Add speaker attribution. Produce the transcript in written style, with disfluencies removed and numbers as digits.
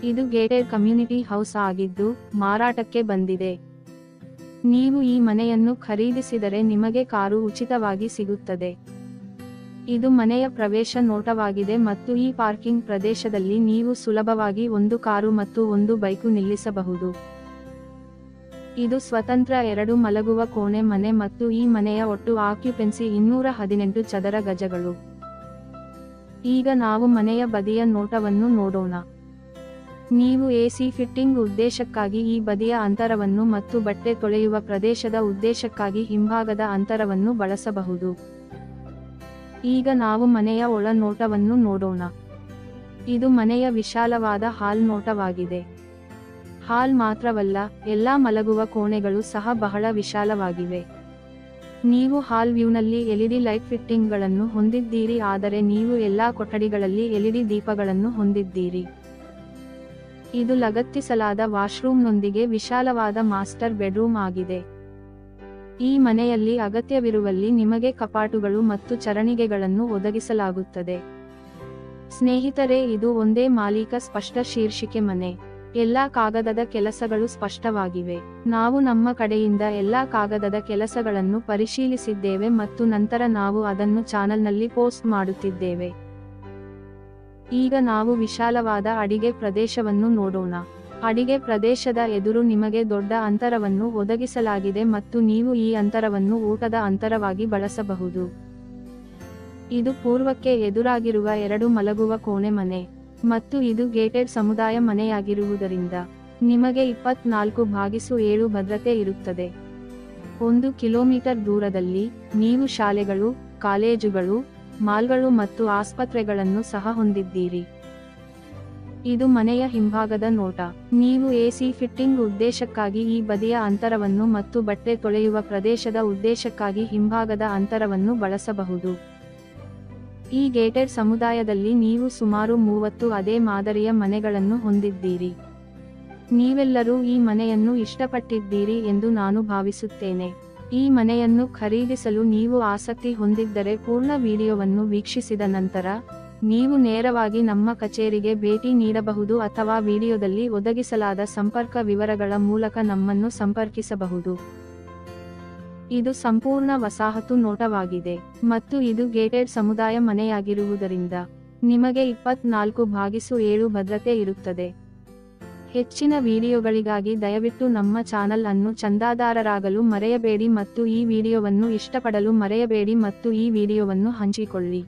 Speaker 1: ಇದು gated community house ಆಗಿದ್ದು ಮಾರಾಟಕ್ಕೆ ಬಂದಿದೆ. ನೀವು ಈ ಮನೆಯನ್ನು ಖರೀದಿಸಿದರೆ ನಿಮಗೆ ಕಾರು ಉಚಿತವಾಗಿ ಸಿಗುತ್ತದೆ. ಇದು ಮನೆಯ ಪ್ರವೇಶ ನೋಟವಾಗಿದೆ ಮತ್ತು ಈ ಪಾರ್ಕಿಂಗ್ ಪ್ರದೇಶದಲ್ಲಿ ನೀವು ಸುಲಭವಾಗಿ ಒಂದು ಕಾರು ಮತ್ತು ಒಂದು ಬೈಕು ನಿಲ್ಲಿಸಬಹುದು. ಇದು ಸ್ವತಂತ್ರ 2 ಮಲಗುವ ಕೋಣೆ ಮನೆ ಮತ್ತು ಈ ಮನೆಯ ಒಟ್ಟು ಆಕ್ಯುಪೆನ್ಸಿ 218 ಚದರ ಗಜಗಳು. ಈಗ ನಾವು ಮನೆಯ ಬದಿಯ ನೋಟವನ್ನು ನೋಡೋಣ. ನೀವು ಎಸಿ ಫಿಟ್ಟಿಂಗ್ ಉದ್ದೇಶಕ್ಕಾಗಿ ಈ ಬದಿಯ ಅಂತರವನ್ನು ಮತ್ತು ಬಟ್ಟೆ ತೊಳೆಯುವ ಪ್ರದೇಶದ ಉದ್ದೇಶಕ್ಕಾಗಿ ಹಿಂಭಾಗದ ಅಂತರವನ್ನು ಬಳಸಬಹುದು. ಈಗ ನಾವು ಮನೆಯ ಒಳ ನೋಟವನ್ನು ನೋಡೋಣ. ಇದು ಮನೆಯ ವಿಶಾಲವಾದ ಹಾಲ್ ನೋಟವಾಗಿದೆ. ಹಾಲ್ ಮಾತ್ರವಲ್ಲ, ಎಲ್ಲಾ ಮಲಗುವ ಕೋಣೆಗಳು ಸಹ ಬಹಳ ವಿಶಾಲವಾಗಿವೆ. ನೀವು ಹಾಲ್ ವ್ಯೂನಲ್ಲಿ ಎಲ್ಇಡಿ ಲೈಟ್ ಫಿಟ್ಟಿಂಗ್ಗಳನ್ನು ಹೊಂದಿದ್ದೀರಿ, ಆದರೆ ನೀವು ಎಲ್ಲಾ ಕೊಠಡಿಗಳಲ್ಲಿ ಎಲ್ಇಡಿ ದೀಪಗಳನ್ನು ಹೊಂದಿದ್ದೀರಿ. ಇದು ಲಗತ್ತಿಸಲಾದ ವಾಶ್ರೂಮ್ನೊಂದಿಗೆ ವಿಶಾಲವಾದ ಮಾಸ್ಟರ್ ಬೆಡ್ರೂಮ್ ಆಗಿದೆ. ಈ ಮನೆಯಲ್ಲಿ ಅಗತ್ಯವಿರುವಲ್ಲಿ ನಿಮಗೆ ಕಪಾಟುಗಳು ಮತ್ತು ಚರಣಿಗೆಗಳನ್ನು ಒದಗಿಸಲಾಗುತ್ತದೆ. ಸ್ನೇಹಿತರೆ, ಇದು ಒಂದೇ ಮಾಲೀಕ ಸ್ಪಷ್ಟ ಶೀರ್ಷಿಕೆ ಮನೆ. ಎಲ್ಲಾ ಕಾಗದದ ಕೆಲಸಗಳು ಸ್ಪಷ್ಟವಾಗಿವೆ. ನಾವು ನಮ್ಮ ಕಡೆಯಿಂದ ಎಲ್ಲಾ ಕಾಗದದ ಕೆಲಸಗಳನ್ನು ಪರಿಶೀಲಿಸಿದ್ದೇವೆ ಮತ್ತು ನಂತರ ನಾವು ಅದನ್ನು ಚಾನೆಲ್ನಲ್ಲಿ ಪೋಸ್ಟ್ ಮಾಡುತ್ತಿದ್ದೇವೆ. ಈಗ ನಾವು ವಿಶಾಲವಾದ ಅಡಿಗೆ ಪ್ರದೇಶವನ್ನು ನೋಡೋಣ. ಅಡಿಗೆ ಪ್ರದೇಶದ ಎದುರು ನಿಮಗೆ ದೊಡ್ಡ ಅಂತರವನ್ನು ಒದಗಿಸಲಾಗಿದೆ ಮತ್ತು ನೀವು ಈ ಅಂತರವನ್ನು ಊಟದ ಅಂತರವಾಗಿ ಬಳಸಬಹುದು. ಇದು ಪೂರ್ವಕ್ಕೆ ಎದುರಾಗಿರುವ 2 ಮಲಗುವ ಕೋಣೆ ಮನೆ ಮತ್ತು ಇದು ಗೇಟೆಡ್ ಸಮುದಾಯ ಮನೆಯಾಗಿರುವುದರಿಂದ ನಿಮಗೆ 24/7 ಭದ್ರತೆ ಇರುತ್ತದೆ. 1 ಕಿಲೋಮೀಟರ್ ದೂರದಲ್ಲಿ ನೀವು ಶಾಲೆಗಳು, ಕಾಲೇಜುಗಳು, ಮಾಲ್ಗಳು ಮತ್ತು ಆಸ್ಪತ್ರೆಗಳನ್ನು ಸಹ ಹೊಂದಿದ್ದೀರಿ. ಇದು ಮನೆಯ ಹಿಂಭಾಗದ ನೋಟ. ನೀವು ಎಸಿ ಫಿಟ್ಟಿಂಗ್ ಉದ್ದೇಶಕ್ಕಾಗಿ ಈ ಬದಿಯ ಅಂತರವನ್ನು ಮತ್ತು ಬಟ್ಟೆ ತೊಳೆಯುವ ಪ್ರದೇಶದ ಉದ್ದೇಶಕ್ಕಾಗಿ ಹಿಂಭಾಗದ ಅಂತರವನ್ನು ಬಳಸಬಹುದು. ಈ ಗೇಟೆಡ್ ಸಮುದಾಯದಲ್ಲಿ ನೀವು ಸುಮಾರು 30 ಅದೇ ಮಾದರಿಯ ಮನೆಗಳನ್ನು ಹೊಂದಿದ್ದೀರಿ. ನೀವೆಲ್ಲರೂ ಈ ಮನೆಯನ್ನು ಇಷ್ಟಪಟ್ಟಿದ್ದೀರಿ ಎಂದು ನಾನು ಭಾವಿಸುತ್ತೇನೆ. ಈ ಮನೆಯನ್ನು ಖರೀದಿಸಲು ನೀವು ಆಸಕ್ತಿ ಹೊಂದಿದ್ದರೆ ಪೂರ್ಣ ವಿಡಿಯೋವನ್ನು ವೀಕ್ಷಿಸಿದ ನಂತರ ನೀವು ನೇರವಾಗಿ ನಮ್ಮ ಕಚೇರಿಗೆ ಭೇಟಿ ನೀಡಬಹುದು ಅಥವಾ ವಿಡಿಯೋದಲ್ಲಿ ಒದಗಿಸಲಾದ ಸಂಪರ್ಕ ವಿವರಗಳ ಮೂಲಕ ನಮ್ಮನ್ನು ಸಂಪರ್ಕಿಸಬಹುದು. ಇದು ಸಂಪೂರ್ಣ ವಸಾಹತು ನೋಟವಾಗಿದೆ ಮತ್ತು ಇದು ಗೇಟೆಡ್ ಸಮುದಾಯ ಮನೆಯಾಗಿರುವುದರಿಂದ ನಿಮಗೆ 24/7 ಭದ್ರತೆ ಇರುತ್ತದೆ. ಹೆಚ್ಚಿನ ವಿಡಿಯೋಗಳಿಗಾಗಿ ದಯವಿಟ್ಟು ನಮ್ಮ ಚಾನಲ್ ಅನ್ನು ಚಂದಾದಾರರಾಗಲು ಮರೆಯಬೇಡಿ ಮತ್ತು ಈ ವಿಡಿಯೋವನ್ನು ಇಷ್ಟಪಡಲು ಮರೆಯಬೇಡಿ ಮತ್ತು ಈ ವಿಡಿಯೋವನ್ನು ಹಂಚಿಕೊಳ್ಳಿ.